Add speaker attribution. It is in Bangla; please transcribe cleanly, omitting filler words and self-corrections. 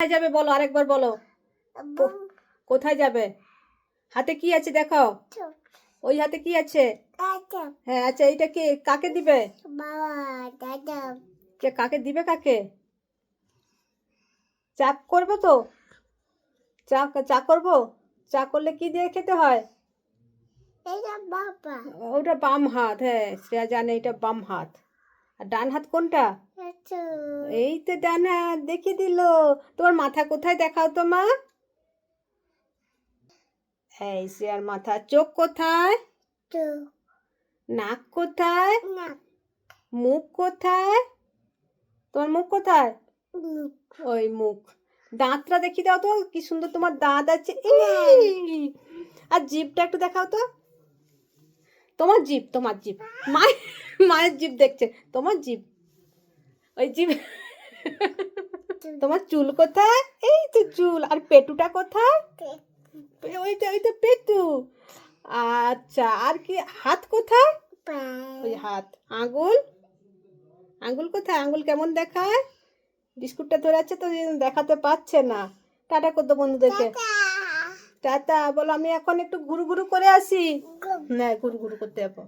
Speaker 1: কোথায় যাবে বলো, আরেকবার বলো। কোথায় যাবে? হাতে কি আছে দেখো, ওই হাতে কি আছে? হ্যাঁ আচ্ছা, এইটা কি কাকে দিবে? কে কাকে দিবে? কাকে চা করবো তো? চা চা করবো। চা করলে কি দিয়ে খেতে হয়? ওটা বাম হাত, হ্যাঁ শ্রেয়া জানে এটা বাম হাত। আর ডান হাত কোনটা? এই তো ডান হাত, দেখিয়ে দিল। তোমার মাথা কোথায় দেখাও তো মা। এই শ্রেয়ার মাথা। চোখ কোথায়? নাক কোথায়? মুখ কোথায়? তোমার মুখ কোথায়? ওই মুখ। দাঁতটা দেখিয়ে দাও তো, কি সুন্দর তোমার দাঁত আছে। এই আর জিভটা একটু দেখাও তো। তোমার জিভ, তোমার জিভ। মায়ের মায়ের জিভ দেখছে, তোমার জিভ। ওই জিভ। তোমার চুল কোথায়? এই তো চুল। আর পেটুটা কোথায়? ওইটা ওইটা পেটু। আচ্ছা, আর কি হাত কোথায়? ওই হাত। আঙ্গুল, আঙ্গুল কোথায়? আঙ্গুল কেমন দেখায়? বিস্কুটটা ধরে আছে তো দেখাতে পাচ্ছে না। টাটা করতো বন্ধুদেরকে। টাটা বলো, আমি এখন একটু ঘুরু ঘুরু করে আসি। না, ঘুরু ঘুরু করতে যাবো।